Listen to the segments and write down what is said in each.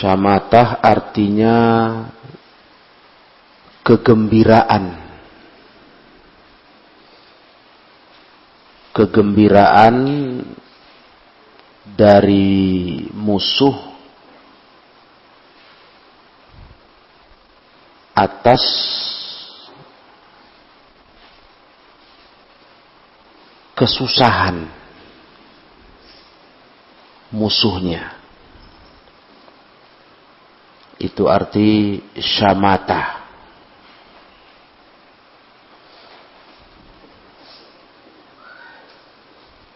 Syamatah artinya kegembiraan. Kegembiraan dari musuh atas kesusahan musuhnya. Itu arti syamata.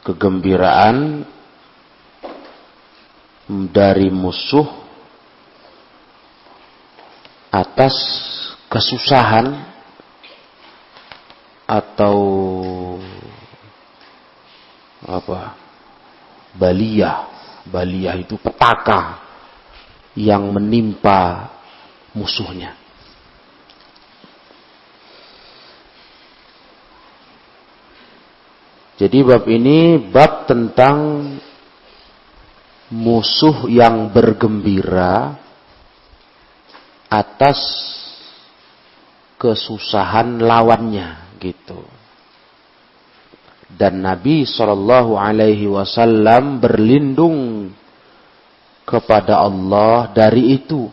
Kegembiraan dari musuh atas kesusahan atau baliyah. Baliyah itu petaka yang menimpa musuhnya. Jadi bab ini bab tentang musuh yang bergembira atas kesusahan lawannya, gitu. Dan Nabi SAW berlindung kepada Allah dari itu,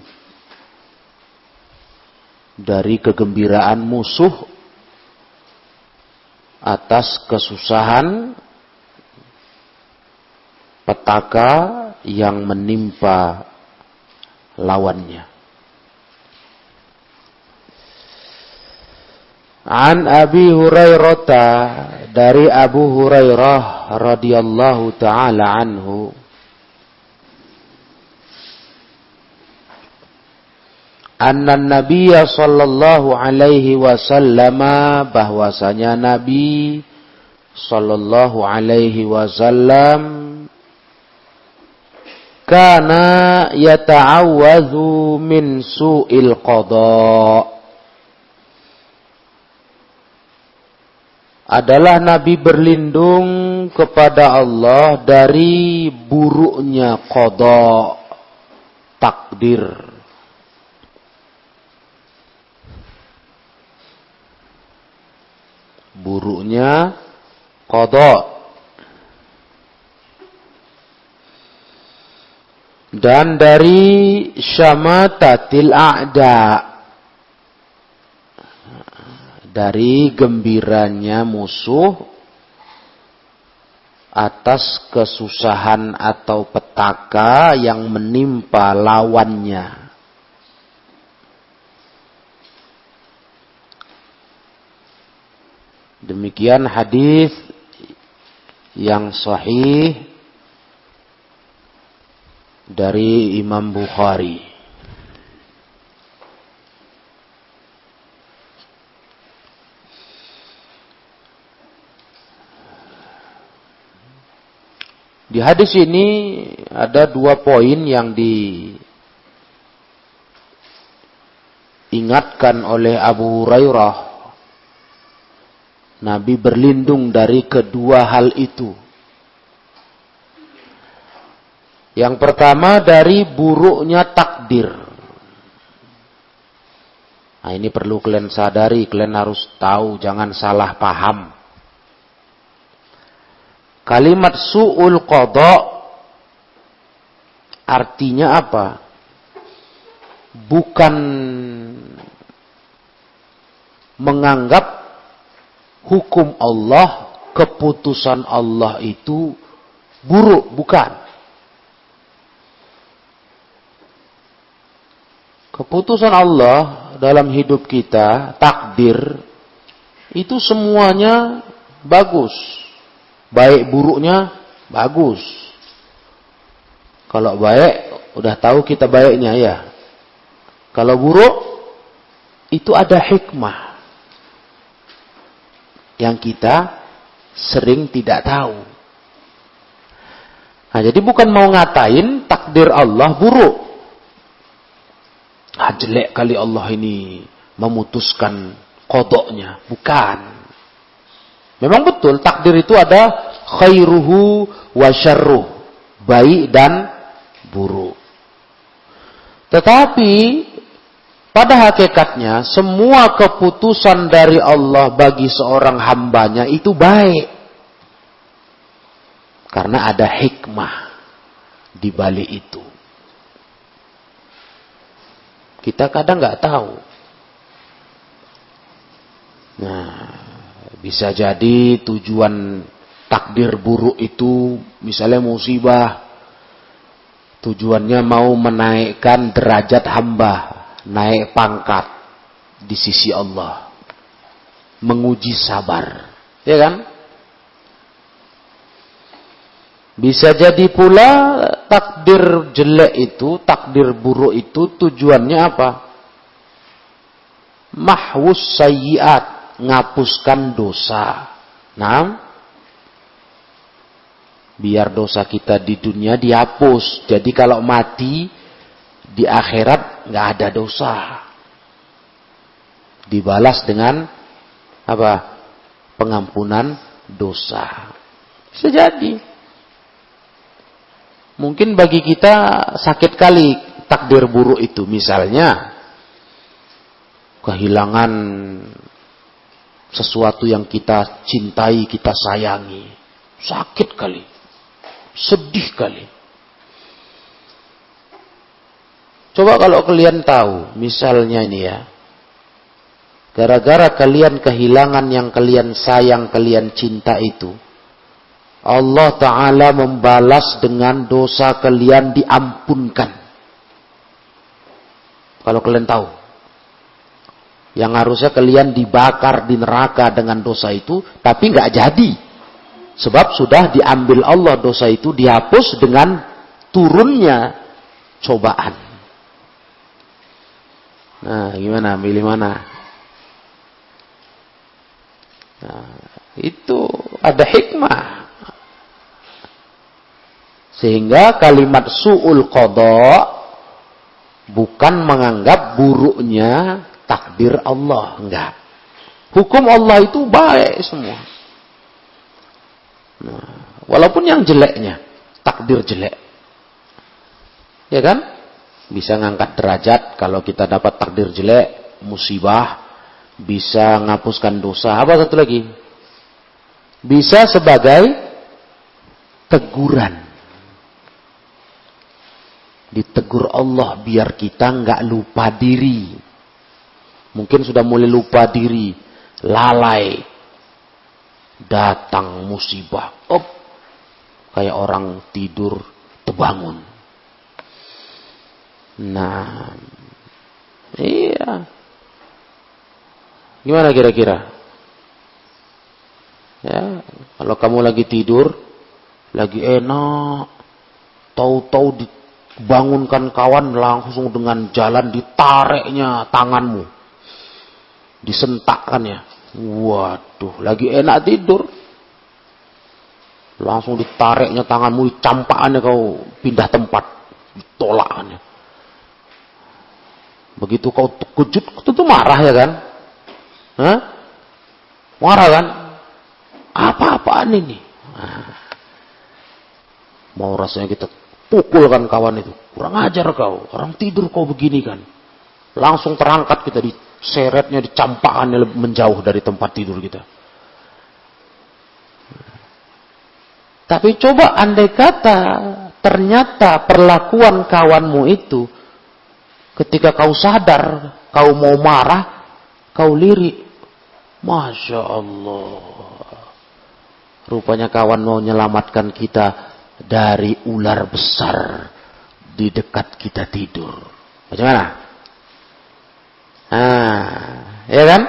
dari kegembiraan musuh atas kesusahan petaka yang menimpa lawannya. An Abi Hurairah, dari Abu Hurairah radhiyallahu taala anhu, anna Nabiyya sallallahu alaihi wasallam, bahwasanya Nabi sallallahu alaihi wasallam kana yata'awwadhu min su'il qada, adalah Nabi berlindung kepada Allah dari buruknya qada, takdir. Buruknya qada. Dan dari syamatatil a'da, dari gembiranya musuh atas kesusahan atau petaka yang menimpa lawannya. Demikian hadis yang sahih dari Imam Bukhari. Di hadis ini ada 2 poin yang diingatkan oleh Abu Hurairah. Nabi berlindung dari kedua hal itu. Yang pertama dari buruknya takdir. Nah, ini perlu kalian sadari, kalian harus tahu, jangan salah paham. Kalimat su'ul qada artinya apa? Bukan menganggap hukum Allah, keputusan Allah itu buruk, bukan. Keputusan Allah dalam hidup kita, takdir, itu semuanya bagus. Baik buruknya bagus. Kalau baik, udah tahu kita baiknya ya. Kalau buruk, itu ada hikmah yang kita sering tidak tahu. Nah, jadi bukan mau ngatain takdir Allah buruk. Jelek kali Allah ini memutuskan qadanya. Bukan. Memang betul takdir itu ada khairuhu wa syarruh, baik dan buruk. Tetapi pada hakikatnya semua keputusan dari Allah bagi seorang hambanya itu baik. Karena ada hikmah di balik itu. Kita kadang nggak tahu. Nah, bisa jadi tujuan takdir buruk itu misalnya musibah. Tujuannya mau menaikkan derajat hamba, naik pangkat di sisi Allah. Menguji sabar. Ya kan? Bisa jadi pula takdir jelek itu, takdir buruk itu tujuannya apa? Mahwus sayyiat, ngapuskan dosa. Nah, biar dosa kita di dunia dihapus. Jadi kalau mati di akhirat nggak ada dosa. Dibalas dengan apa? Pengampunan dosa. Bisa jadi. Mungkin bagi kita sakit kali takdir buruk itu. Misalnya kehilangan sesuatu yang kita cintai, kita sayangi. Sakit kali. Sedih kali. Coba kalau kalian tahu, misalnya ini ya. Gara-gara kalian kehilangan yang kalian sayang, kalian cinta itu. Allah Ta'ala membalas dengan dosa kalian diampunkan. Kalau kalian tahu. Yang harusnya kalian dibakar di neraka dengan dosa itu. Tapi nggak jadi. Sebab sudah diambil Allah dosa itu. Dihapus dengan turunnya cobaan. Nah gimana? Milih mana? Nah, itu ada hikmah. Sehingga kalimat su'ul qada bukan menganggap buruknya takdir Allah. Enggak. Hukum Allah itu baik semua. Nah, walaupun yang jeleknya, takdir jelek. Ya kan? Bisa ngangkat derajat kalau kita dapat takdir jelek, musibah. Bisa ngapuskan dosa. Apa satu lagi? Bisa sebagai teguran. Ditegur Allah biar kita nggak lupa diri. Mungkin sudah mulai lupa diri, lalai. Datang musibah, kayak orang tidur terbangun. Nah, iya. Gimana kira-kira? Ya, kalau kamu lagi tidur, lagi enak, tahu-tahu dibangunkan kawan langsung dengan jalan ditariknya tanganmu, disentakkannya. Waduh, lagi enak tidur, langsung ditariknya tanganmu, dicampakannya kau pindah tempat, ditolakannya. Begitu kau kejut, tentu marah ya kan? Hah? Marah kan? Apa-apaan ini? Nah, mau rasanya kita pukulkan kawan itu. Kurang ajar kau. Orang tidur kau begini kan. Langsung terangkat kita diseretnya, dicampakannya menjauh dari tempat tidur kita. Tapi coba andai kata ternyata perlakuan kawanmu itu ketika kau sadar, kau mau marah, kau lirik. Masya Allah. Rupanya kawan mau menyelamatkan kita dari ular besar di dekat kita tidur. Bagaimana? Nah, ya kan?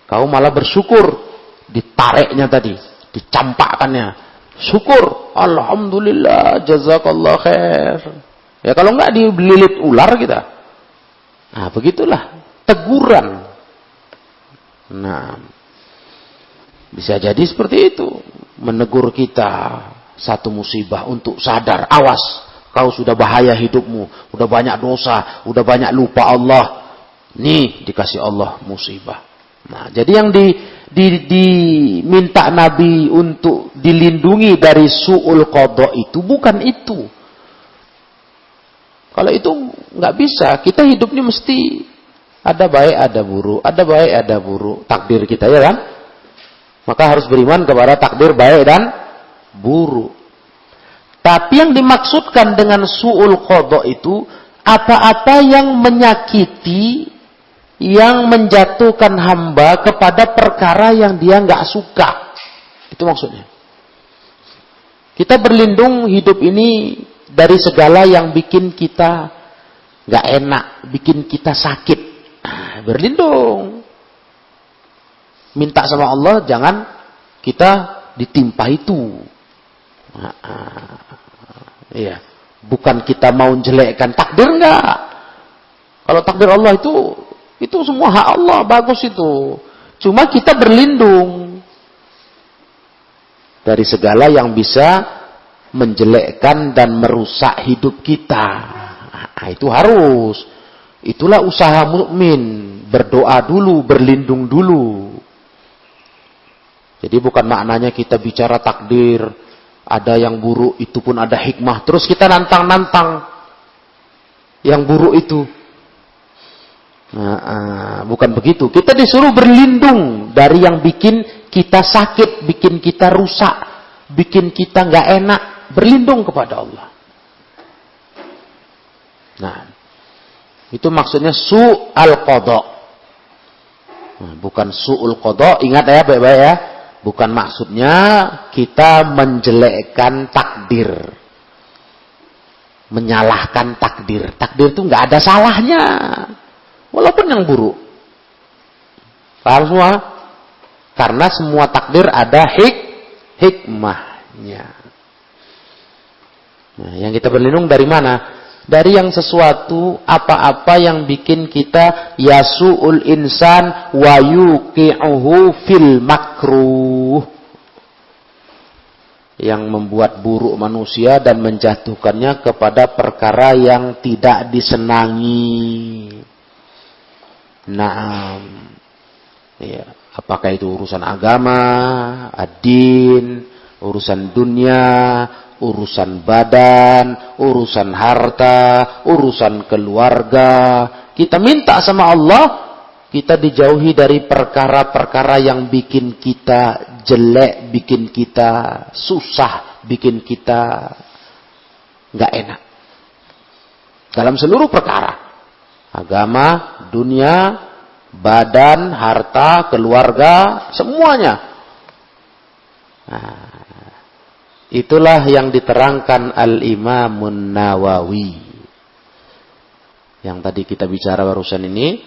Kau malah bersyukur ditariknya tadi, dicampakkannya. Syukur, alhamdulillah, jazakallah khair. Ya kalau enggak dililit ular kita. Nah, begitulah teguran. Nah, bisa jadi seperti itu, menegur kita satu musibah untuk sadar, awas, kau sudah bahaya hidupmu, udah banyak dosa, udah banyak lupa Allah. Nih dikasih Allah musibah. Nah, jadi yang diminta Nabi untuk dilindungi dari su'ul qada itu bukan itu. Kalau itu nggak bisa. Kita hidup ini mesti ada baik, ada buruk. Ada baik, ada buruk. Takdir kita, ya kan? Maka harus beriman kepada takdir baik dan buruk. Tapi yang dimaksudkan dengan su'ul qada itu, apa-apa yang menyakiti, yang menjatuhkan hamba kepada perkara yang dia nggak suka. Itu maksudnya. Kita berlindung hidup ini dari segala yang bikin kita nggak enak, bikin kita sakit. Berlindung. Minta sama Allah jangan kita ditimpa itu. Iya. Bukan kita mau jelekkan takdir, enggak. Kalau takdir Allah itu semua hak Allah, bagus itu. Cuma kita berlindung dari segala yang bisa menjelekkan dan merusak hidup kita. Itu harus. Itulah usaha mukmin, berdoa dulu, berlindung dulu. Jadi bukan maknanya kita bicara takdir, ada yang buruk, itu pun ada hikmah. Terus kita nantang-nantang yang buruk itu. Bukan begitu. Kita disuruh berlindung dari yang bikin kita sakit, bikin kita rusak, bikin kita nggak enak. Berlindung kepada Allah. Nah, itu maksudnya su'al qada. Bukan su'ul qada. Ingat ya baik-baik ya. Bukan maksudnya kita menjelekkan takdir. Menyalahkan takdir. Takdir itu nggak ada salahnya. Walaupun yang buruk. Paham semua? Karena semua takdir ada hikmahnya. Nah, yang kita berlindung dari mana? Dari yang sesuatu, apa-apa yang bikin kita yasu'ul insan wa yuqi'uhu fil makruh. Yang membuat buruk manusia dan menjatuhkannya kepada perkara yang tidak disenangi. Naam. Ya, apakah itu urusan agama, ad-din, urusan dunia, urusan badan, urusan harta, urusan keluarga. Kita minta sama Allah, kita dijauhi dari perkara-perkara yang bikin kita jelek, bikin kita susah, bikin kita nggak enak. Dalam seluruh perkara. Agama, dunia, badan, harta, keluarga, semuanya. Nah, itulah yang diterangkan Al-Imamun Nawawi. Yang tadi kita bicara barusan ini,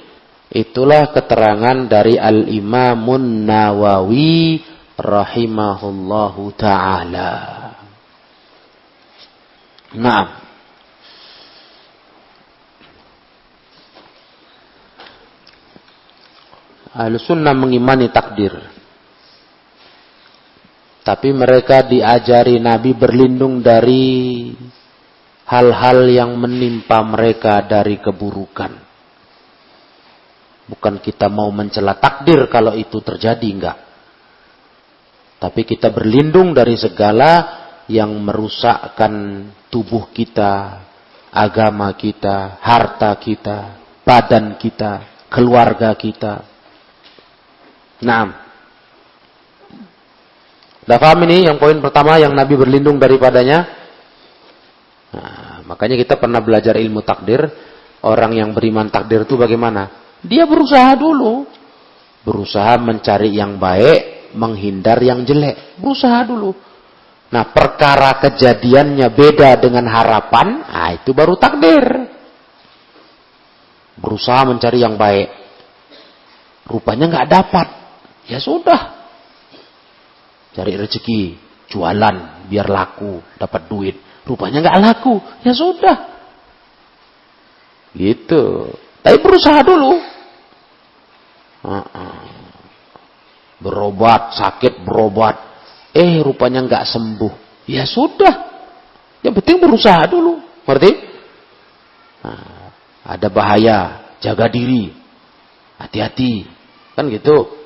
itulah keterangan dari Al-Imamun Nawawi rahimahullahu ta'ala. Nah, Ahlussunnah mengimani takdir. Tapi mereka diajari Nabi berlindung dari hal-hal yang menimpa mereka dari keburukan. Bukan kita mau mencela takdir kalau itu terjadi, enggak. Tapi kita berlindung dari segala yang merusakkan tubuh kita, agama kita, harta kita, badan kita, keluarga kita. Nah, udah paham ini yang poin pertama yang Nabi berlindung daripadanya? Nah, makanya kita pernah belajar ilmu takdir. Orang yang beriman takdir itu bagaimana? Dia berusaha dulu. Berusaha mencari yang baik, menghindar yang jelek. Berusaha dulu. Nah, perkara kejadiannya beda dengan harapan, nah itu baru takdir. Berusaha mencari yang baik. Rupanya nggak dapat. Ya sudah. Cari rezeki, jualan, biar laku, dapat duit. Rupanya nggak laku, ya sudah. Gitu. Tapi berusaha dulu. Berobat, sakit berobat. Rupanya nggak sembuh. Ya sudah. Yang penting berusaha dulu. Ngerti? Nah, ada bahaya, jaga diri. Hati-hati. Kan gitu.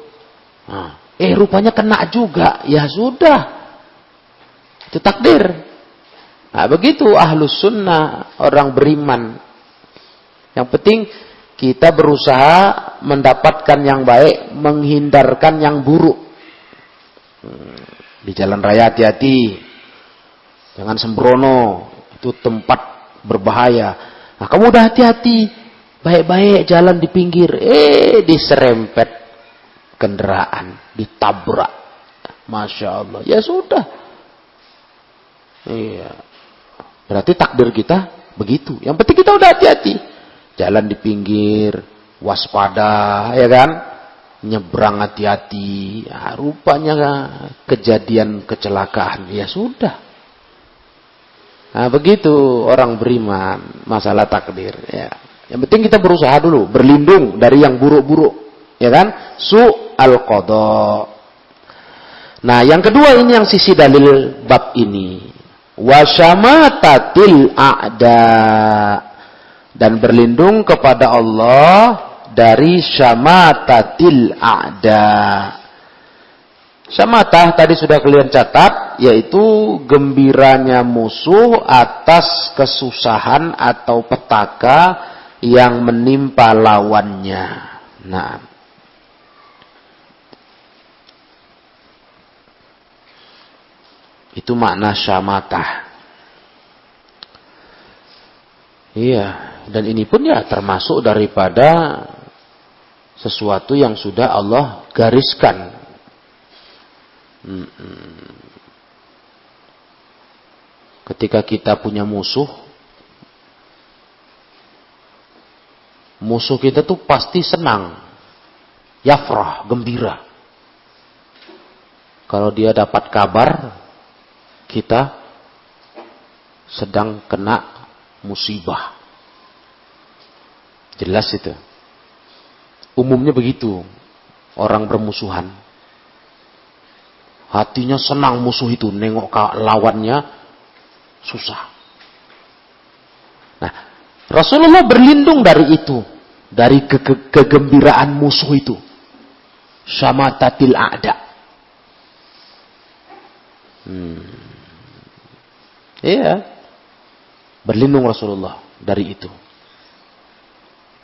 Nah, rupanya kena juga. Ya sudah. Itu takdir. Nah, begitu ahlus sunnah, orang beriman. Yang penting kita berusaha mendapatkan yang baik, menghindarkan yang buruk. Di jalan raya hati-hati. Jangan sembrono, itu tempat berbahaya. Nah, kamu udah hati-hati, baik-baik jalan di pinggir, diserempet kendaraan, ditabrak. Masya Allah, ya sudah. Iya. Berarti takdir kita begitu. Yang penting kita udah hati-hati. Jalan di pinggir, waspada, ya kan? Nyebrang hati-hati. Ya, rupanya kejadian kecelakaan. Ya sudah. Nah, begitu orang beriman masalah takdir. Ya. Yang penting kita berusaha dulu berlindung dari yang buruk-buruk, ya kan? Su'al qada. Nah, yang kedua ini yang sisi dalil bab ini. Wasyamatatil a'da, dan berlindung kepada Allah dari syamatatil a'da. Syamatah tadi sudah kalian catat, yaitu gembiranya musuh atas kesusahan atau petaka yang menimpa lawannya. Nah, itu makna syamatah. Iya, dan ini pun ya termasuk daripada sesuatu yang sudah Allah gariskan. Ketika kita punya musuh kita tuh pasti senang, yafrah, gembira. Kalau dia dapat kabar kita sedang kena musibah, jelas itu. Umumnya begitu orang bermusuhan. Hatinya senang musuh itu, nengok ke lawannya susah. Nah, Rasulullah berlindung dari itu, dari kegembiraan musuh itu. Syamatatil a'da. Iya. Berlindung Rasulullah dari itu.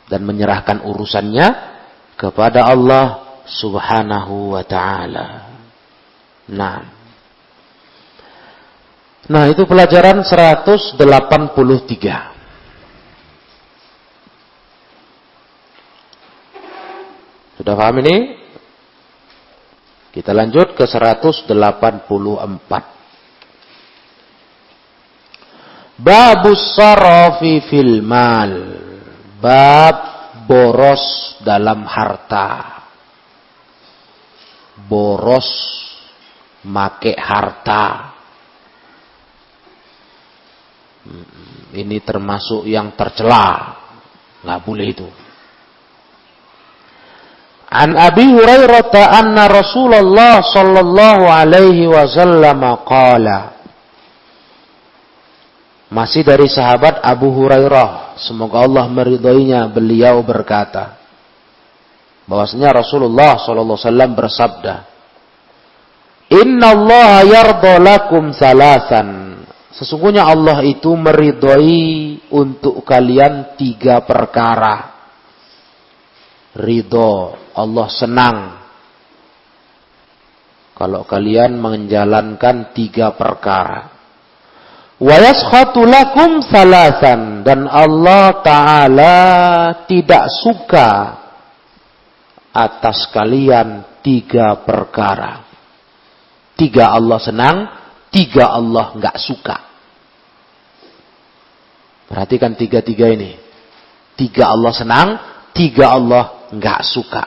Dan menyerahkan urusannya kepada Allah Subhanahu wa ta'ala. Nah, itu pelajaran 183. Sudah paham ini? Kita lanjut ke 184. Babus sarafi fil mal. Bab boros dalam harta. Boros make harta. Ini termasuk yang tercela. Nggak boleh itu. An Abi Hurairah anna Rasulullah sallallahu alaihi wasallam qala. Masih dari sahabat Abu Hurairah, semoga Allah meridhoinya, beliau berkata bahwasanya Rasulullah sallallahu alaihi wasallam bersabda, Inna Allah yarda lakum salasan. Sesungguhnya Allah itu meridhoi untuk kalian 3 perkara. Ridho, Allah senang kalau kalian menjalankan 3 perkara. Wa yaskhatu lakum salasan, dan Allah Ta'ala tidak suka atas kalian 3 perkara. 3 Allah senang, 3 Allah nggak suka. Perhatikan 3 ini. 3 Allah senang, 3 Allah nggak suka.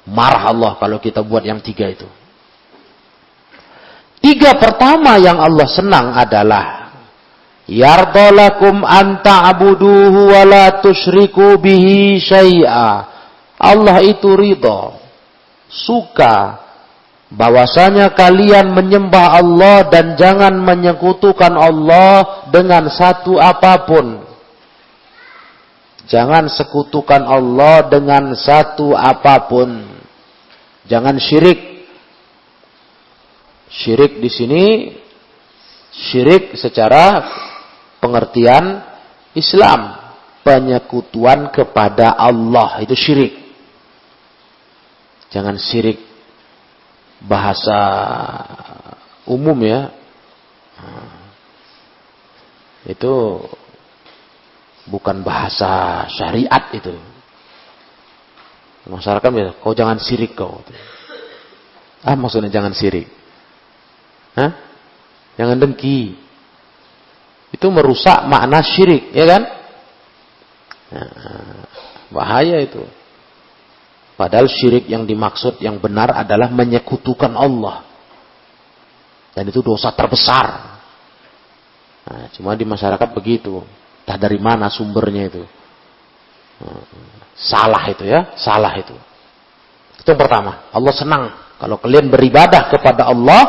Marah Allah kalau kita buat yang 3 itu. 3 pertama yang Allah senang adalah yardalakum an ta'buduhu wa la tusyriku bihi syai'a. Allah itu ridha, suka bahwasanya kalian menyembah Allah dan jangan menyekutukan Allah dengan satu apapun. Jangan sekutukan Allah dengan satu apapun. Jangan syirik. Syirik di sini Syirik secara pengertian Islam, penyekutuan kepada Allah, itu syirik. Jangan syirik bahasa umum ya. Itu bukan bahasa syariat itu. Masyarakat bilang, kau jangan syirik kau. Maksudnya jangan syirik? Jangan dengki. Itu merusak makna syirik, ya kan? Bahaya itu. Padahal syirik yang dimaksud yang benar adalah menyekutukan Allah. Dan itu dosa terbesar. Cuma di masyarakat begitu. Entah dari mana sumbernya itu. Salah itu ya, salah itu. Itu yang pertama. Allah senang kalau kalian beribadah kepada Allah,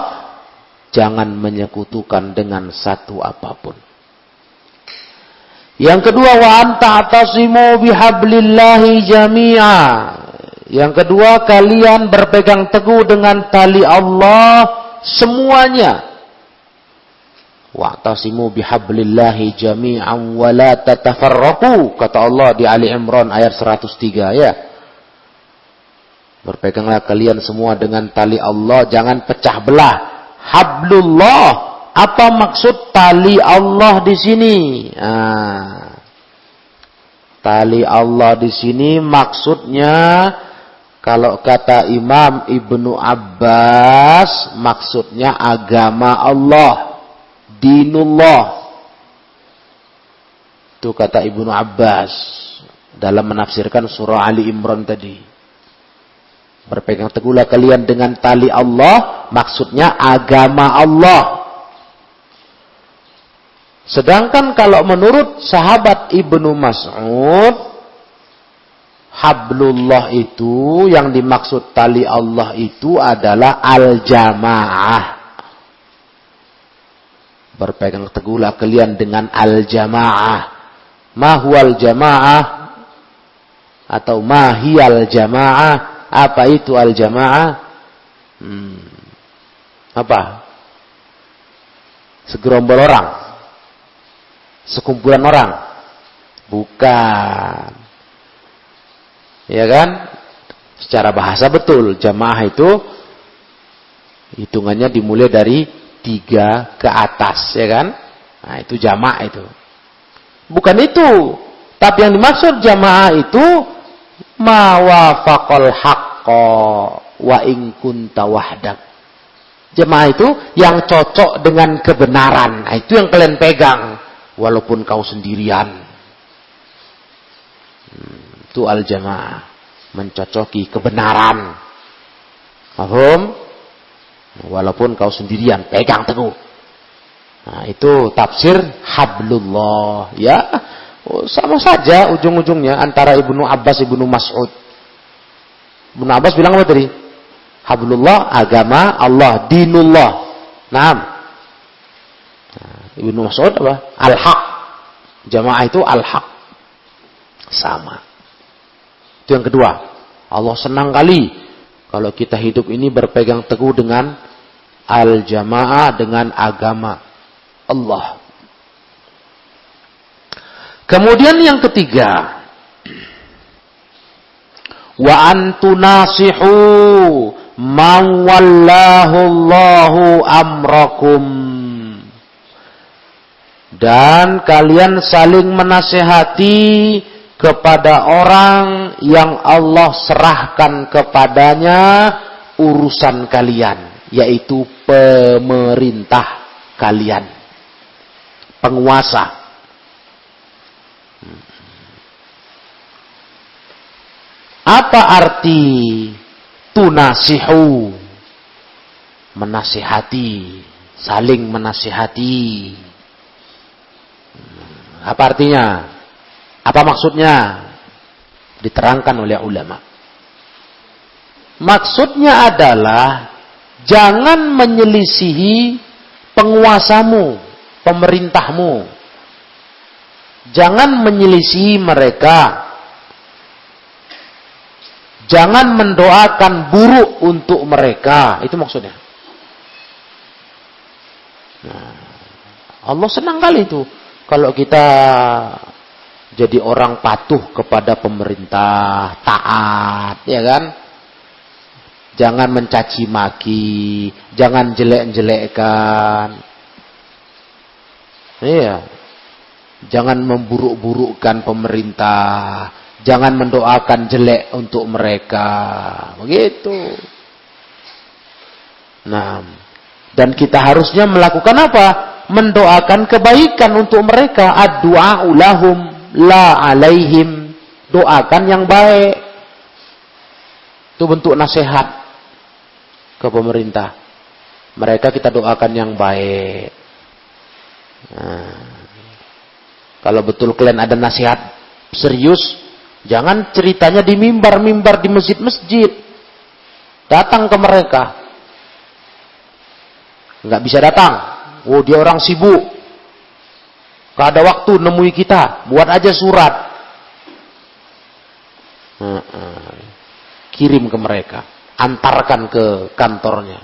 jangan menyekutukan dengan satu apapun. Yang kedua, wa anta atasimu bihablillahi jami'a. Yang kedua, kalian berpegang teguh dengan tali Allah semuanya. Wa'tasimu bihablillahi jami'an wa la tatafarraqu, kata Allah di Ali Imran ayat 103 ya. Berpeganglah kalian semua dengan tali Allah, jangan pecah belah. Hablullah, apa maksud tali Allah di sini? Tali Allah di sini maksudnya, kalau kata Imam Ibnu Abbas, maksudnya agama Allah, dinullah. Itu kata Ibnu Abbas dalam menafsirkan surah Ali Imran tadi. Berpegang teguhlah kalian dengan tali Allah, maksudnya agama Allah. Sedangkan kalau menurut sahabat Ibnu Mas'ud, hablullah itu, yang dimaksud tali Allah itu adalah al-jamaah. Berpegang teguhlah kalian dengan al-jamaah. Ma huwal jamaah atau ma hiyal jamaah? Apa itu al-jamaah? Apa? Segerombol orang, sekumpulan orang? Bukan. Ya kan? Secara bahasa betul, jamaah itu hitungannya dimulai dari 3 ke atas, ya kan? Nah, itu jamaah itu. Bukan itu. Tapi yang dimaksud jamaah itu ma wafaqal haqqo wa in kunta wahdak. Jamaah itu yang cocok dengan kebenaran. Nah, itu yang kalian pegang walaupun kau sendirian. Itu al-jamaah, mencocoki kebenaran. Paham? Walaupun kau sendirian, pegang teguh. Nah, itu tafsir hablullah. Ya, sama saja ujung-ujungnya antara Ibnu Abbas, Ibnu Mas'ud. Ibnu Abbas bilang apa tadi? Hablullah, agama Allah, dinullah. Naam. Ibnu Mas'ud apa? Al-haq. Jamaah itu al-haq. Sama. Itu yang kedua. Allah senang kali kalau kita hidup ini berpegang teguh dengan al-jamaah, dengan agama Allah. Kemudian yang ketiga, wa antunasihu man wallahu Allahu amrakum. Dan kalian saling menasihati kepada orang yang Allah serahkan kepadanya urusan kalian, yaitu pemerintah kalian, penguasa. Apa arti tunasihu? Menasihati, saling menasihati. Apa artinya? Apa maksudnya? Diterangkan oleh ulama. Maksudnya adalah jangan menyelisihi penguasamu, pemerintahmu. Jangan menyelisihi mereka. Jangan mendoakan buruk untuk mereka. Itu maksudnya. Nah, Allah senang kali itu kalau kita jadi orang patuh kepada pemerintah, taat, ya kan? Jangan mencaci maki, jangan jelek-jelekkan. Iya. Jangan memburuk-burukkan pemerintah, jangan mendoakan jelek untuk mereka. Begitu. Nah, dan kita harusnya melakukan apa? Mendoakan kebaikan untuk mereka. Ad-du'a lahum la alaihim. Doakan yang baik. Itu bentuk nasihat ke pemerintah. Mereka kita doakan yang baik. Nah, kalau betul kalian ada nasihat serius, jangan ceritanya di mimbar-mimbar di masjid-masjid. Datang ke mereka. Nggak bisa datang. Oh, dia orang sibuk. Nggak ada waktu nemui kita. Buat aja surat. Kirim ke mereka. Antarkan ke kantornya.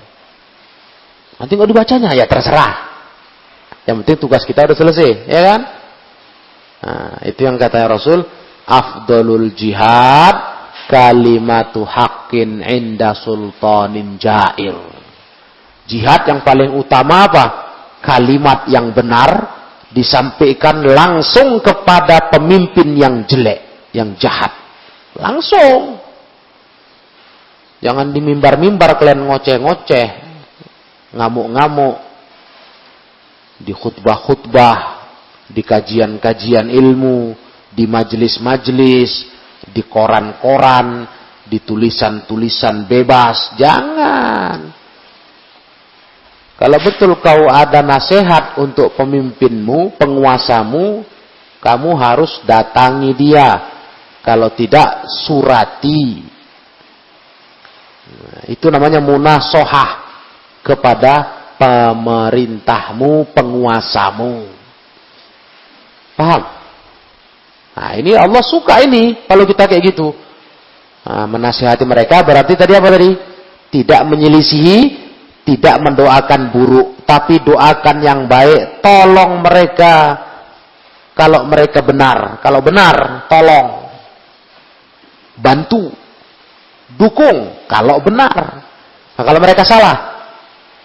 Nanti nggak dibacanya, ya terserah. Yang penting tugas kita udah selesai, ya kan? Nah, itu yang kata Rasul, afdalul jihad kalimatu haqqin inda sultanin jair. Jihad yang paling utama apa? Kalimat yang benar disampaikan langsung kepada pemimpin yang jelek, yang jahat. Langsung. Jangan di mimbar-mimbar kalian ngoceh-ngoceh, ngamuk-ngamuk, di khutbah-khutbah, di kajian-kajian ilmu, di majelis-majelis, di koran-koran, di tulisan-tulisan bebas. Jangan. Kalau betul kau ada nasihat untuk pemimpinmu, penguasamu, kamu harus datangi dia. Kalau tidak, surati. Nah, itu namanya munasohah kepada pemerintahmu, penguasamu. Paham? Nah, ini Allah suka ini kalau kita kayak gitu. Nah, menasihati mereka berarti tadi apa tadi? Tidak menyelisihi, tidak mendoakan buruk, tapi doakan yang baik. Tolong mereka kalau mereka benar. Kalau benar, tolong. Bantu. Dukung kalau benar. Nah, kalau mereka salah,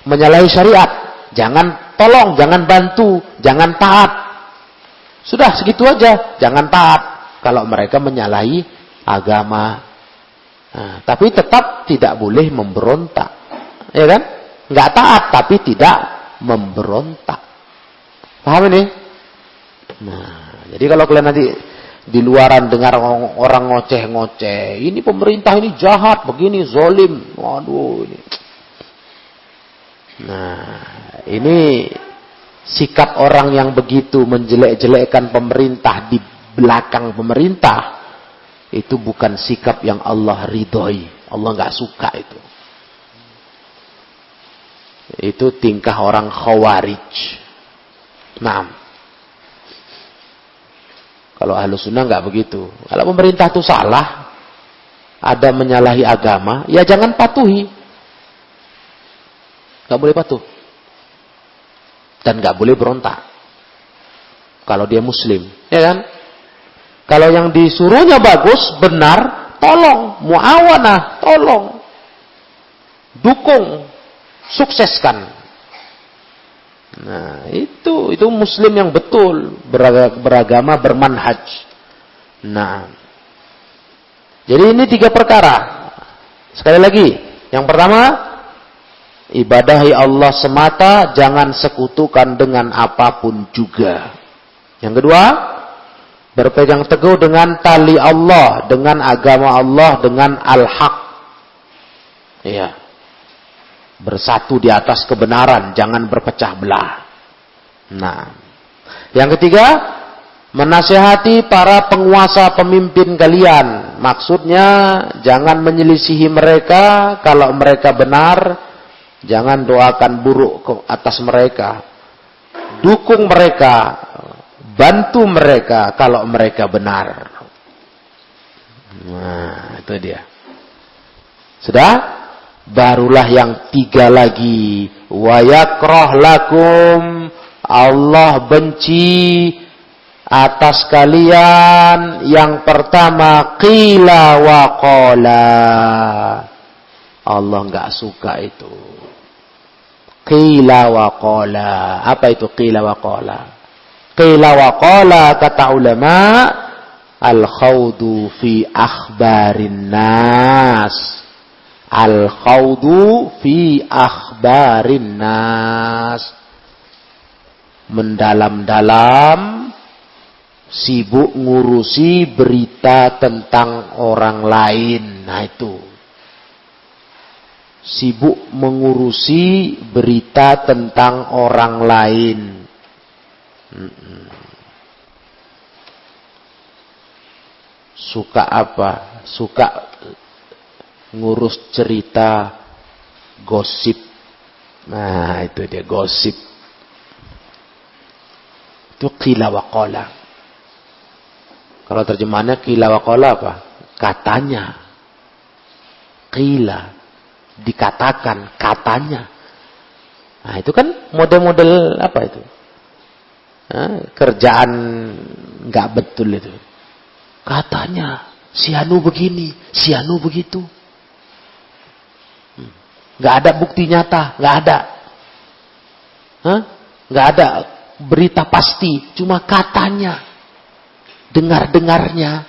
menyalahi syariat, jangan tolong, jangan bantu, jangan taat. Sudah segitu aja, jangan taat kalau mereka menyalahi agama. Nah, tapi tetap tidak boleh memberontak, ya kan? Nggak taat tapi tidak memberontak. Paham ini? Nah, jadi kalau kalian nanti di luaran dengar orang ngoceh-ngoceh, ini pemerintah ini jahat, begini, zolim, waduh ini. Nah, ini sikap orang yang begitu menjelek-jelekkan pemerintah di belakang pemerintah, itu bukan sikap yang Allah ridhoi. Allah nggak suka itu. Itu tingkah orang khawarij. Nah, kalau ahlu sunnah nggak begitu. Kalau pemerintah itu salah, ada menyalahi agama, ya jangan patuhi. Nggak boleh patuh. Dan nggak boleh berontak. Kalau dia muslim, ya kan? Kalau yang disuruhnya bagus, benar, tolong, muawanah, tolong, dukung, sukseskan. Nah, itu muslim yang betul, beragama, bermanhaj. Nah, jadi ini 3 perkara. Sekali lagi, yang pertama, ibadahi Allah semata, jangan sekutukan dengan apapun juga. Yang kedua, berpegang teguh dengan tali Allah, dengan agama Allah, dengan al-haq. Iya. Bersatu di atas kebenaran, jangan berpecah belah. Nah, yang ketiga, menasihati para penguasa pemimpin kalian. Maksudnya, jangan menyelisihi mereka. Kalau mereka benar, jangan doakan buruk ke atas mereka. Dukung mereka, bantu mereka kalau mereka benar. Nah, itu dia. Sudah? Barulah yang 3 lagi. Wa yakrah lakum Allah benci atas kalian yang pertama qila wa qala. Allah enggak suka itu. Qila wa qala. Apa itu qila wa qala? Qila wa qala kata ulama al-khawdu fi akhbarin nas. Al-khawdu fi akhbarin nas. Mendalam-dalam, sibuk ngurusi berita tentang orang lain. Nah itu. Sibuk mengurusi berita tentang orang lain. Suka apa? Suka ngurus cerita gosip. Nah itu dia gosip. Itu qila wa qala. Kalau terjemahannya qila wa qala apa? Katanya. Qila. Dikatakan. Katanya. Nah itu kan model-model apa itu? Kerjaan nggak betul itu. Katanya. Si anu begini. Si anu begitu. Nggak ada bukti nyata. Nggak ada. Nggak ada berita pasti, cuma katanya, dengar-dengarnya,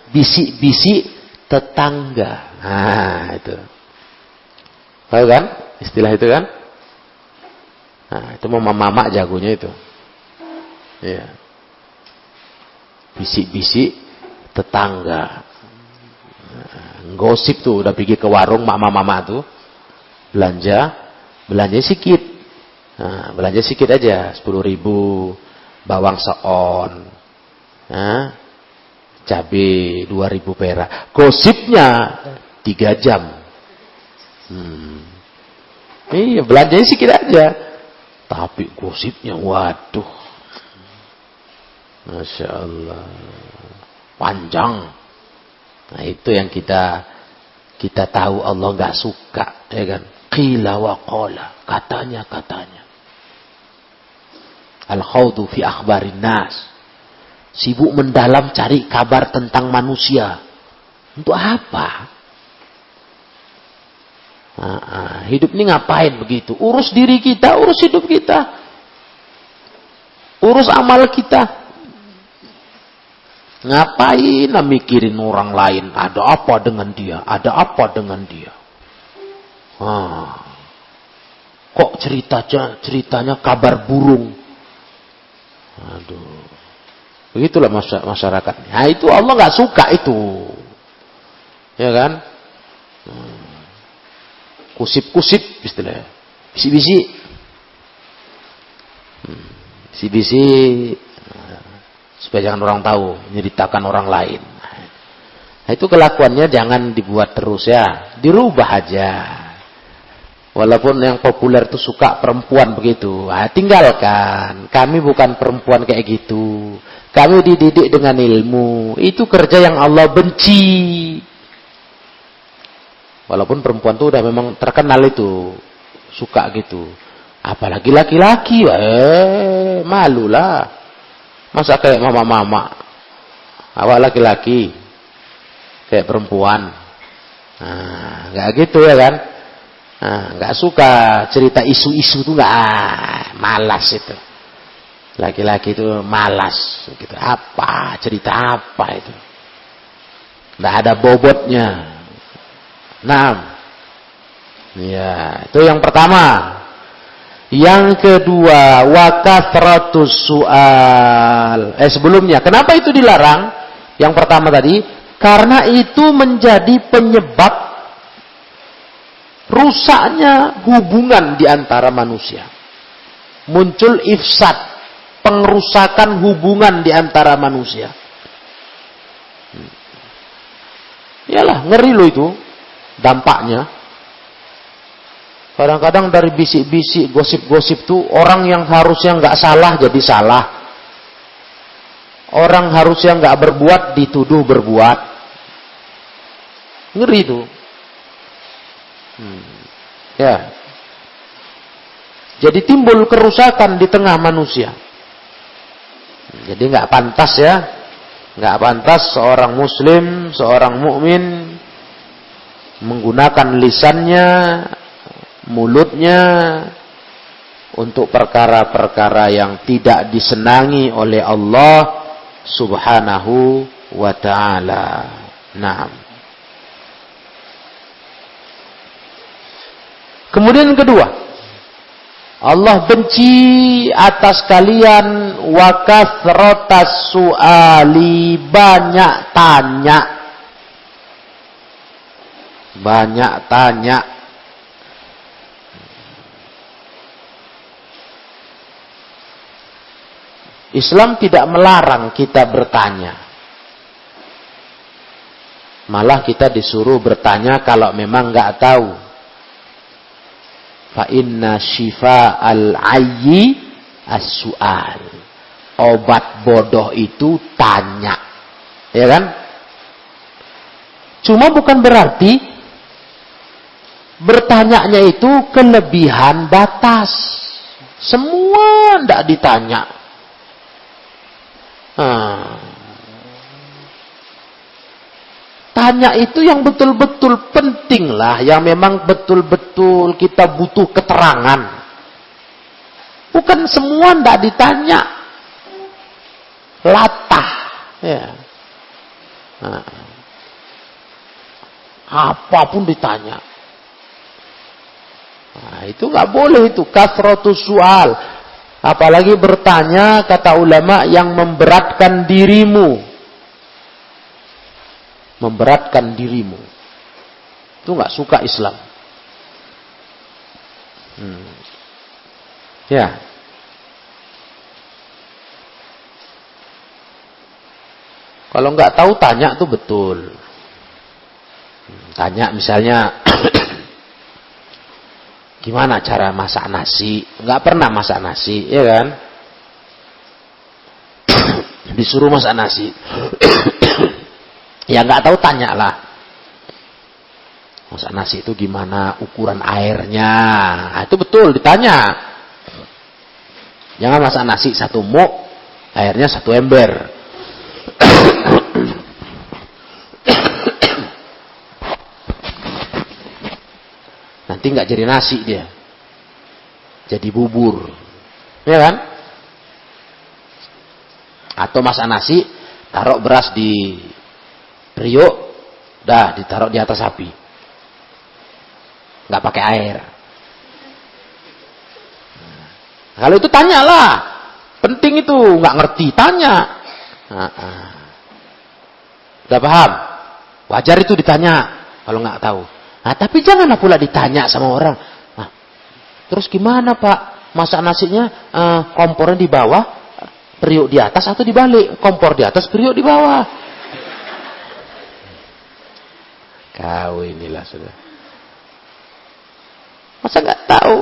bisik-bisik tetangga. Nah, itu. Tahu kan? Istilah itu kan? Nah, itu mama-mama jagonya itu. Iya. Bisik-bisik tetangga. Gosip tuh, udah pergi ke warung mama-mama tuh. Belanja sedikit. Nah, belanja sedikit aja, 10.000, bawang seon, cabai 2.000 perak. Gosipnya 3 jam. Iya, belanjanya sedikit aja. Tapi gosipnya, waduh. Masya Allah. Panjang. Nah, itu yang kita tahu Allah nggak suka, ya kan? Qila wa qala. Katanya. Al-khawdu fi akhbarin nas. Sibuk mendalam cari kabar tentang manusia. Untuk apa? Hidup ini ngapain begitu? Urus diri kita, urus hidup kita. Urus amal kita. Ngapain mikirin orang lain? Ada apa dengan dia? Ada apa dengan dia? Kok ceritanya kabar burung? Aduh. Begitulah masyarakat. Nah itu Allah nggak suka itu. Ya kan? Kusip-kusip istilahnya. Bisi-bisi. Bisi-bisi. Supaya jangan orang tahu. Menyeritakan orang lain. Nah itu kelakuannya jangan dibuat terus ya. Dirubah aja. Walaupun yang populer itu suka perempuan begitu. Tinggalkan. Kami bukan perempuan kayak gitu. Kami dididik dengan ilmu. Itu kerja yang Allah benci. Walaupun perempuan itu udah memang terkenal itu. Suka gitu. Apalagi laki-laki. Malulah. Masa kayak mama-mama. Awak laki-laki. Kayak perempuan. Nah, gak gitu ya kan. Nggak suka cerita isu-isu tuh nggak, malas itu. Laki-laki itu malas gitu. Apa cerita apa itu? Nggak ada bobotnya. Nah, ya itu yang pertama. Yang kedua, wakathratus su'al. Sebelumnya, kenapa itu dilarang? Yang pertama tadi, karena itu menjadi penyebab rusaknya hubungan di antara manusia. Muncul ifsad, pengrusakan hubungan di antara manusia. Yalah, ngeri loh itu dampaknya. Kadang-kadang dari bisik-bisik, gosip-gosip tuh orang yang harusnya nggak salah jadi salah. Orang harusnya nggak berbuat dituduh berbuat. Ngeri tuh. Ya. Jadi timbul kerusakan di tengah manusia. Jadi nggak pantas ya, nggak pantas seorang muslim, seorang mukmin menggunakan lisannya, mulutnya untuk perkara-perkara yang tidak disenangi oleh Allah Subhanahu wa ta'ala. Naam. Kemudian kedua, Allah benci atas kalian wa kathratas su'ali, banyak tanya. Banyak tanya. Islam tidak melarang kita bertanya. Malah kita disuruh bertanya kalau memang nggak tahu. Fa inna shifa'al ayyi as-su'al. Obat bodoh itu tanya. Ya kan? Cuma bukan berarti bertanyanya itu kelebihan batas. Semua ndak ditanya. Tanya itu yang betul-betul penting lah, yang memang betul-betul kita butuh keterangan. Bukan semua ndak ditanya. Latah. Ya. Apapun ditanya. Nah, itu nggak boleh itu, kasratus su'al. Apalagi bertanya, kata ulama, yang memberatkan dirimu. Memberatkan dirimu. Itu nggak suka Islam. Ya. Kalau nggak tahu tanya tuh betul. Tanya misalnya, gimana cara masak nasi? Nggak pernah masak nasi, ya kan? Disuruh masak nasi. Ya nggak tahu, tanyalah. Masak nasi itu gimana? Ukuran airnya? Nah, itu betul ditanya. Jangan masak nasi 1 muk, airnya 1 ember. Nanti nggak jadi nasi dia, jadi bubur, ya kan? Atau masak nasi, taruh beras di periuk, dah ditaruh di atas api, nggak pakai air. Kalau itu tanyalah, penting itu, nggak ngerti tanya. Udah paham? Wajar itu ditanya kalau nggak tahu. Nah, tapi janganlah pula ditanya sama orang. Nah, terus gimana Pak? Masak nasinya kompornya di bawah, periuk di atas atau dibalik? Kompor di atas, periuk di bawah. Kau inilah sudah. Masa nggak tahu?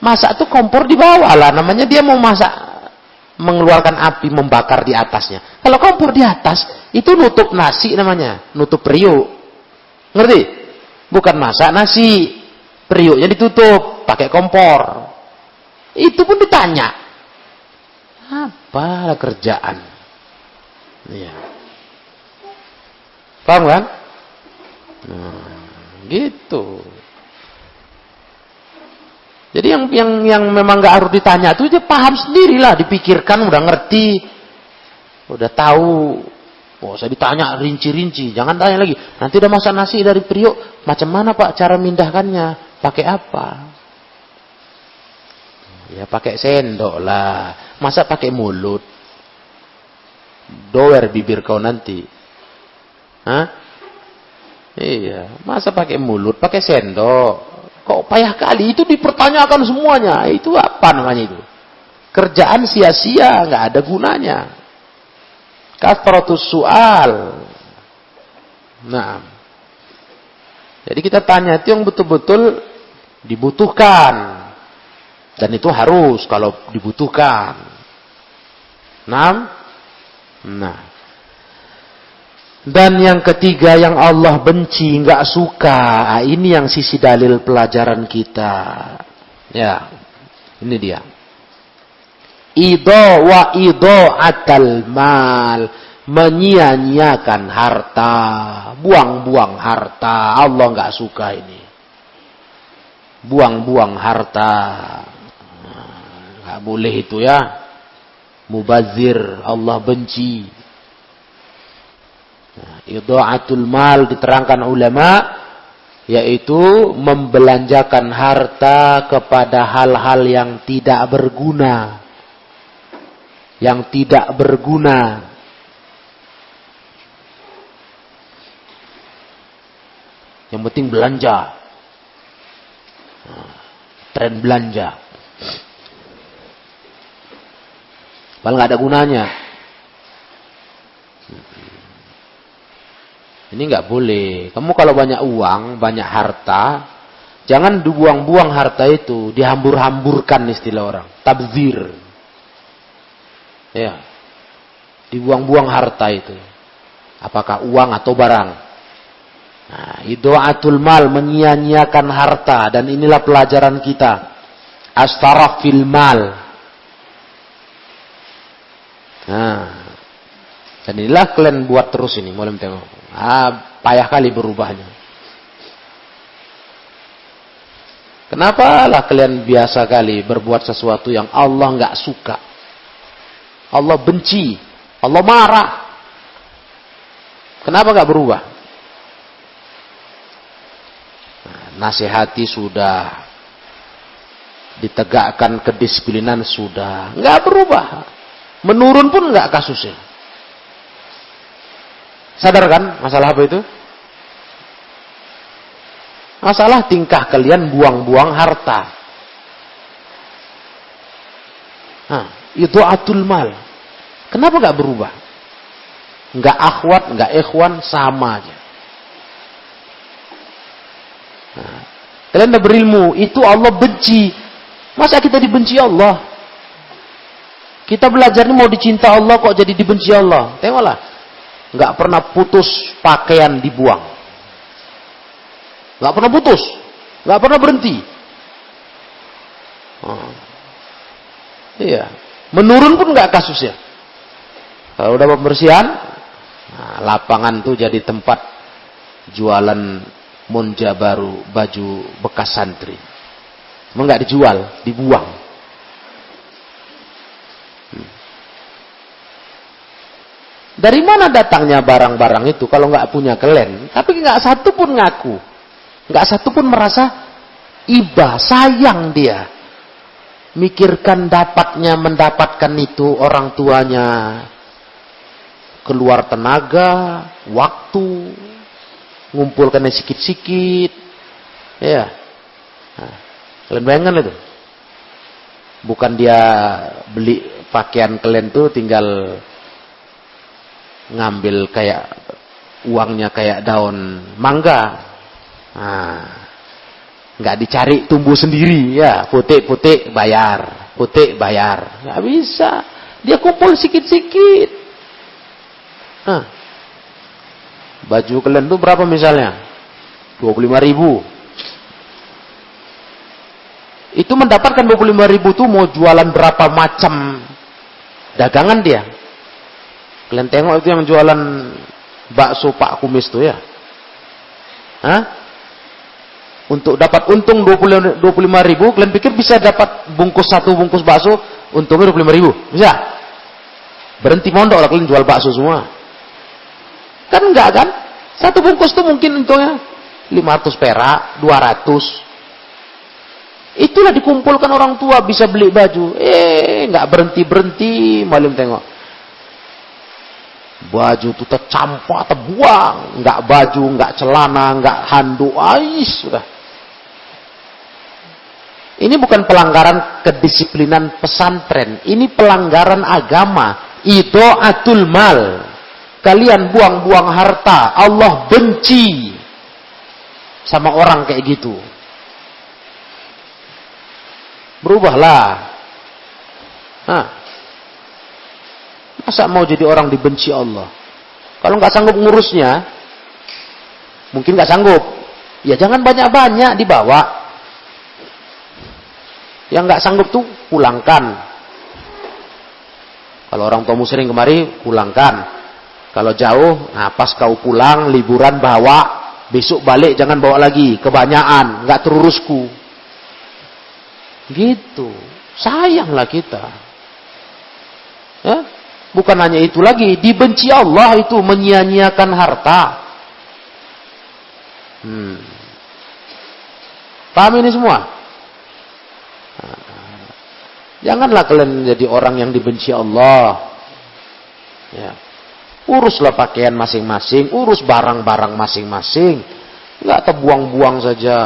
Masak tuh kompor di bawah lah. Namanya dia mau masak, mengeluarkan api, membakar di atasnya. Kalau kompor di atas, itu nutup nasi namanya, nutup periuk. Ngerti? Bukan masak nasi, periuknya ditutup pakai kompor. Itu pun ditanya. Apa kerjaan? Iya. Paham kan? Gitu. Jadi yang memang nggak harus ditanya itu dia paham sendirilah, dipikirkan, udah ngerti, udah tahu. Oh, saya ditanya rinci-rinci, jangan tanya lagi. Nanti udah masak nasi dari periuk, macam mana Pak cara mindahkannya? Pakai apa? Ya pakai sendok lah. Masa pakai mulut? Doer bibir kau nanti. Hah? Iya, masa pakai mulut, pakai sendok? Kok payah kali, itu dipertanyakan semuanya. Itu apa namanya itu? Kerjaan sia-sia, nggak ada gunanya. Kasratus su'al. Nah, jadi kita tanya itu yang betul-betul dibutuhkan, dan itu harus kalau dibutuhkan. Nah, dan yang ketiga yang Allah benci, nggak suka. Ini yang sisi dalil pelajaran kita. Ya, Ini dia. Idha'atal mal. Menyia-nyiakan harta. Buang-buang harta. Allah nggak suka ini. Buang-buang harta. Nggak boleh itu ya. Mubazir. Allah benci. Idha'atul mal diterangkan ulama. Yaitu membelanjakan harta kepada hal-hal yang tidak berguna. Yang tidak berguna. Yang penting belanja. Tren belanja. Padahal nggak ada gunanya. Ini nggak boleh. Kamu kalau banyak uang, banyak harta, jangan dibuang-buang harta itu, dihambur-hamburkan istilah orang. Tabzir. Ya. Dibuang-buang harta itu. Apakah uang atau barang? Nah, idha'atul mal, menyia-nyiakan harta, dan inilah pelajaran kita. Astaraf fil mal. Nah, dan inilah kalian buat terus ini, mulai tengok. Payah kali berubahnya. Kenapa lah kalian biasa kali berbuat sesuatu yang Allah nggak suka, Allah benci, Allah marah? Kenapa nggak berubah? Nasihati sudah, ditegakkan kedisiplinan sudah, nggak berubah, menurun pun nggak kasusnya. Sadar kan masalah apa itu? Masalah tingkah kalian buang-buang harta. Idha'atul mal. Kenapa nggak berubah? Nggak akhwat, nggak ikhwan, sama aja. Kalian udah berilmu, itu Allah benci. Masa kita dibenci Allah? Kita belajar ini mau dicinta Allah kok jadi dibenci Allah. Tengoklah, nggak pernah putus pakaian dibuang, nggak pernah putus, nggak pernah berhenti. Iya, menurun pun nggak kasusnya. Kalau udah pembersihan, lapangan tuh jadi tempat jualan monja baru, baju bekas santri. Emang nggak dijual, dibuang. Dari mana datangnya barang-barang itu kalau nggak punya kalian? Tapi nggak satu pun ngaku, nggak satu pun merasa iba, sayang dia. Mikirkan dapatnya, mendapatkan itu orang tuanya. Keluar tenaga, waktu, ngumpulkannya sikit-sikit, ya. Kalian bayangkan itu. Bukan dia beli pakaian kalian tuh tinggal ngambil kayak uangnya kayak daun mangga. Nggak dicari tumbuh sendiri ya, putik-putik bayar, putik bayar. Nggak bisa. Dia kumpul sikit-sikit. Baju kalian tuh berapa misalnya? 25.000. Itu mendapatkan 25.000 tuh mau jualan berapa macam dagangan dia. Kalian tengok itu yang jualan bakso Pak Kumis tuh ya. Untuk dapat untung 25.000, kalian pikir bisa dapat satu bungkus bakso untungnya 25.000? Bisa? Berhenti mondok lah kalian jual bakso semua. Kan enggak kan? Satu bungkus tuh mungkin untungnya 500 perak, 200. Itulah dikumpulkan orang tua bisa beli baju. Enggak berhenti-berhenti, malam tengok. Baju tuh tercampur, terbuang. Enggak baju, enggak celana, enggak handuk. Sudah. Ini bukan pelanggaran kedisiplinan pesantren. Ini pelanggaran agama. Idha'atul mal. Kalian buang-buang harta. Allah benci sama orang kayak gitu. Berubahlah. Masa mau jadi orang dibenci Allah? Kalau nggak sanggup ngurusnya, mungkin nggak sanggup. Ya jangan banyak-banyak dibawa. Yang nggak sanggup tuh pulangkan. Kalau orang tuamu sering kemari, pulangkan. Kalau jauh, nah pas kau pulang, liburan bawa, besok balik jangan bawa lagi, kebanyakan, nggak terurusku. Gitu. Sayanglah kita. Ya? Bukan hanya itu lagi, dibenci Allah itu menyia-nyiakan harta. Paham ini semua? Janganlah kalian jadi orang yang dibenci Allah. Ya. Uruslah pakaian masing-masing, urus barang-barang masing-masing. Enggak terbuang-buang saja.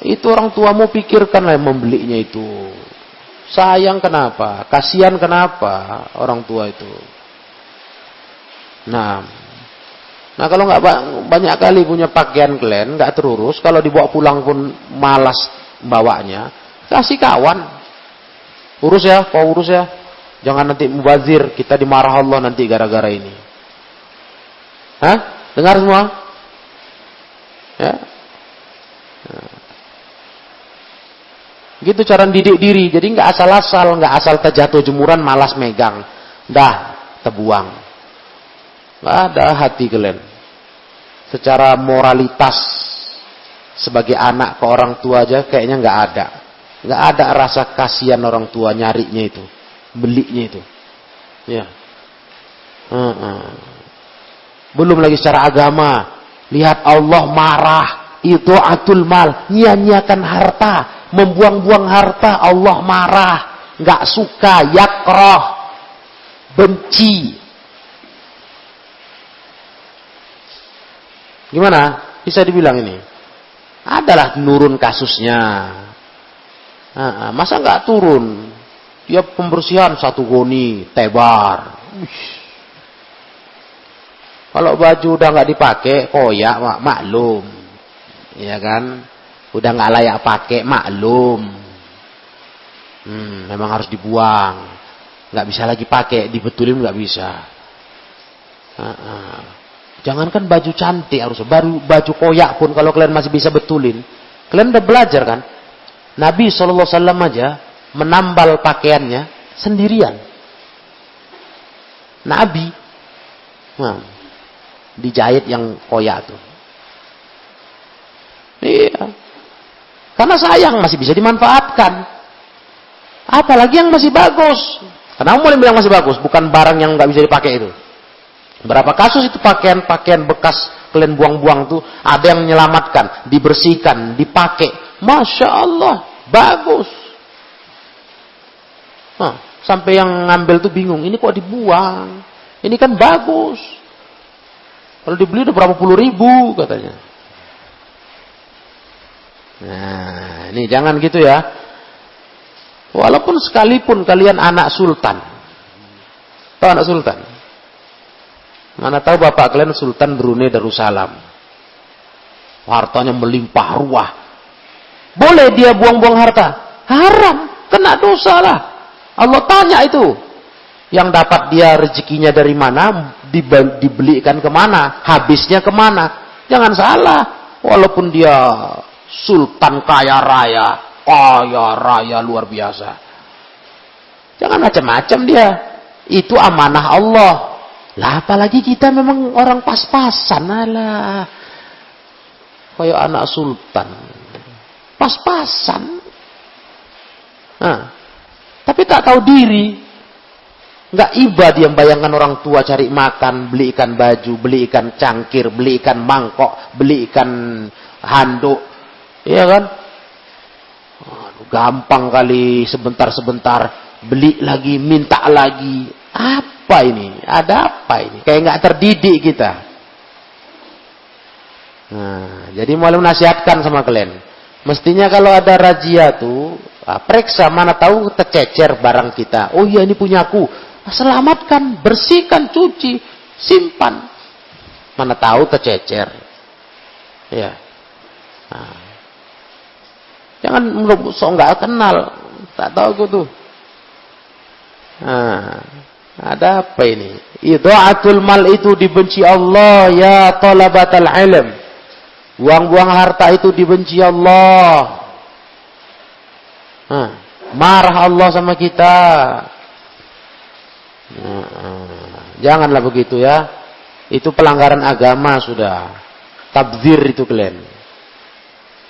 Itu orang tuamu pikirkanlah membelinya itu. Sayang kenapa? Kasihan kenapa orang tua itu? Nah kalau nggak banyak kali punya pakaian kalian nggak terurus, kalau dibawa pulang pun malas bawanya, kasih kawan. Urus ya, kau urus ya. Jangan nanti mubazir, kita dimarah Allah nanti gara-gara ini. Hah? Dengar semua? Ya. Gitu cara didik diri. Jadi nggak asal-asal, nggak asal terjatuh jemuran malas megang. Dah, terbuang. Nggak ada hati kalian. Secara moralitas sebagai anak ke orang tua aja kayaknya nggak ada. Nggak ada rasa kasihan orang tua nyarinya itu, belinya itu. Ya. Belum lagi secara agama. Lihat Allah marah. Idha'atul mal, nyia-nyiakan harta, membuang-buang harta, Allah marah, nggak suka, yakrah, benci. Gimana? Bisa dibilang ini? Adalah nurun kasusnya. Masa nggak turun? Dia pembersihan satu goni, tebar. Kalau baju udah nggak dipakai, koyak, maklum. Ya kan, udah nggak layak pakai, maklum. Memang harus dibuang, nggak bisa lagi pakai, dibetulin nggak bisa. Jangankan baju cantik, harus baru baju koyak pun kalau kalian masih bisa betulin. Kalian udah belajar kan? Nabi SAW aja menambal pakaiannya sendirian. Nabi, dijahit yang koyak tuh. Iya. Karena sayang masih bisa dimanfaatkan. Apalagi yang masih bagus. Kenapa mau bilang masih bagus? Bukan barang yang nggak bisa dipakai itu. Berapa kasus itu pakaian bekas kalian buang-buang tuh ada yang menyelamatkan, dibersihkan, dipakai. Masya Allah, bagus. Sampai yang ngambil tuh bingung. Ini kok dibuang? Ini kan bagus. Kalau dibeli udah berapa puluh ribu katanya. Nah, ini jangan gitu ya. Walaupun sekalipun kalian anak sultan. Tahu anak sultan? Mana tahu bapak kalian Sultan Brunei Darussalam. Hartanya melimpah ruah. Boleh dia buang-buang harta? Haram, kena dosa lah. Allah tanya itu. Yang dapat dia rezekinya dari mana? Dibelikan kemana? Habisnya kemana? Jangan salah. Walaupun dia sultan kaya raya luar biasa. Jangan macam-macam dia. Itu amanah Allah. Lah apalagi kita memang orang pas-pasan. Alah. Kayak anak sultan. Pas-pasan. Tapi tak tahu diri. Nggak iba dia membayangkan orang tua cari makan, beli ikan baju, beli ikan cangkir, beli ikan mangkok, beli ikan handuk. Iya kan? Gampang kali sebentar-sebentar beli lagi, minta lagi. Apa ini? Ada apa ini? Kayak nggak terdidik kita. Jadi mau nasihatkan sama kalian. Mestinya kalau ada razia tuh, periksa mana tahu tercecer barang kita. Oh iya ini punyaku. Selamatkan, bersihkan, cuci, simpan. Mana tahu tercecer. Ya. Jangan sok nggak kenal, tak tahu aku tuh. Ada apa ini? Idha'atul mal itu dibenci Allah ya talabatal ilm. Buang-buang harta itu dibenci Allah. Marah Allah sama kita. Janganlah begitu ya. Itu pelanggaran agama sudah. Tabdzir itu kalian.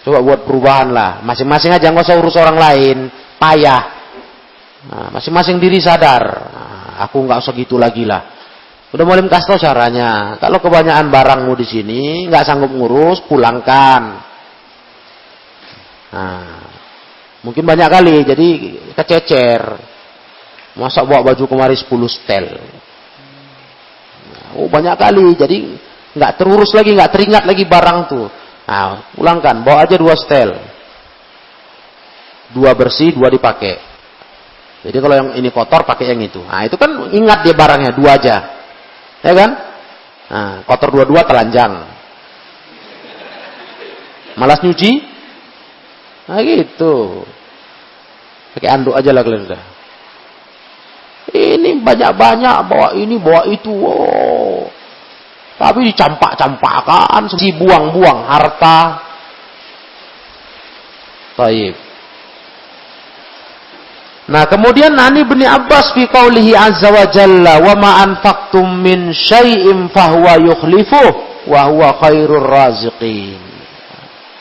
Coba buat perubahan lah. Masing-masing aja, nggak usah urus orang lain. Payah. Masing-masing diri sadar. Aku nggak usah gitu lagi lah. Udah mulai kasih tau caranya. Kalau kebanyakan barangmu di sini nggak sanggup ngurus, pulangkan. Mungkin banyak kali, jadi kececer. Masa bawa baju kemari 10 setel. Banyak kali, jadi nggak terurus lagi, nggak teringat lagi barang tuh. Pulangkan, bawa aja 2 setel. 2 bersih, 2 dipakai. Jadi kalau yang ini kotor, pakai yang itu. Itu kan ingat dia barangnya, 2 aja. Ya kan? Kotor 2-2 telanjang. Malas nyuci? Gitu. Pakai anduk aja lah kalian sudah. Ini banyak-banyak, bawa ini, bawa itu. Tapi dicampak-campakan, dibuang-buang harta. Baik. Nah, kemudian Ani bin Abbas fi qaulihi azza wa jalla wa ma anfaqtum min syai'in fahuwa yukhlifuh wa huwa khairur raziqin.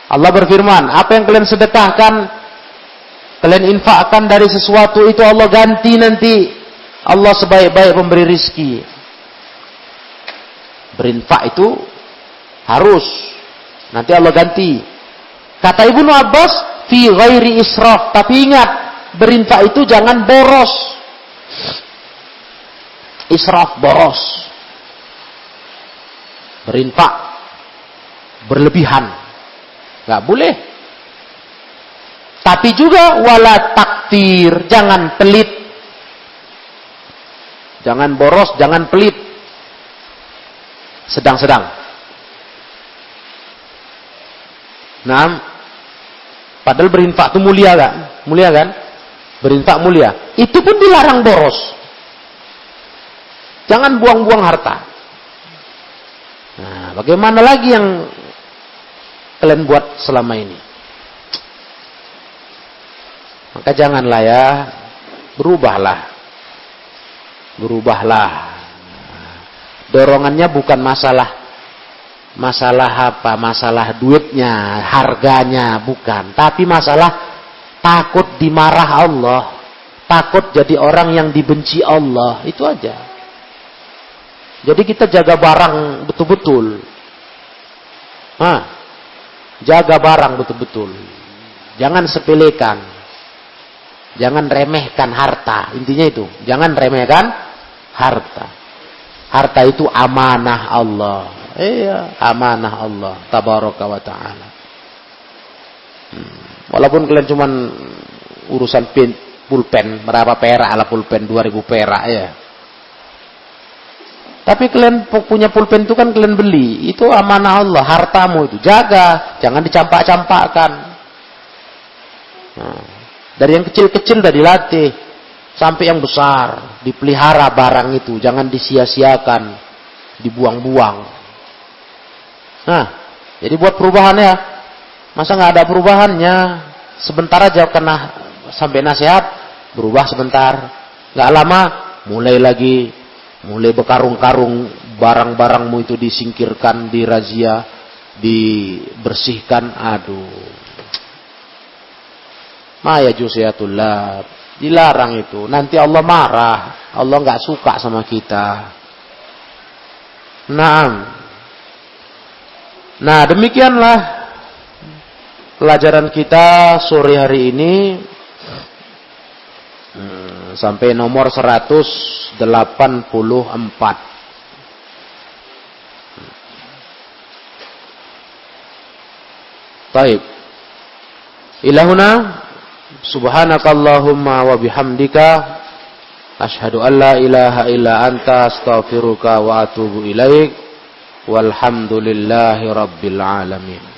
Allah berfirman, apa yang kalian sedekahkan, kalian infakkan dari sesuatu itu Allah ganti nanti. Allah sebaik-baik pemberi rizki. Berinfak itu harus. Nanti Allah ganti. Kata Ibnu Abbas, fi ghairi israf. Tapi ingat, berinfak itu jangan boros. Israf, boros. Berinfak berlebihan. Nggak boleh. Tapi juga wala taktir, jangan pelit. Jangan boros, jangan pelit. Sedang-sedang. Nah, padahal berinfak itu mulia kan? Mulia kan? Berinfak mulia. Itu pun dilarang boros. Jangan buang-buang harta. Nah, bagaimana lagi yang kalian buat selama ini? Maka janganlah ya, berubahlah. Dorongannya bukan masalah apa? Masalah duitnya, harganya, bukan. Tapi masalah takut dimarah Allah. Takut jadi orang yang dibenci Allah. Itu aja. Jadi kita jaga barang betul-betul. Jaga barang betul-betul. Jangan sepelekan. Jangan remehkan harta. Intinya itu. Jangan remehkan harta. Harta itu amanah Allah. Iya, amanah Allah. Tabaraka wa ta'ala. Walaupun kalian cuman urusan pulpen. Berapa perak lah pulpen? 2000 perak ya. Tapi kalian punya pulpen itu kan kalian beli. Itu amanah Allah. Hartamu itu. Jaga. Jangan dicampak-campakkan. Dari yang kecil-kecil udah dilatih sampai yang besar, dipelihara barang itu, jangan disia-siakan, dibuang-buang. Jadi buat perubahannya, masa nggak ada perubahannya? Sebentar aja kena sampai nasihat, berubah sebentar, nggak lama mulai lagi, mulai berkarung-karung barang-barangmu itu disingkirkan, dirazia, dibersihkan, aduh. Maya jusiyatullah, dilarang itu. Nanti Allah marah. Allah nggak suka sama kita. Nah, demikianlah pelajaran kita sore hari ini sampai nomor 184. Baik. Ilahuna subhanakallahumma wa bihamdika asyhadu an la ilaha illa anta astaghfiruka wa atubu ilaik walhamdulillahi rabbil alamin.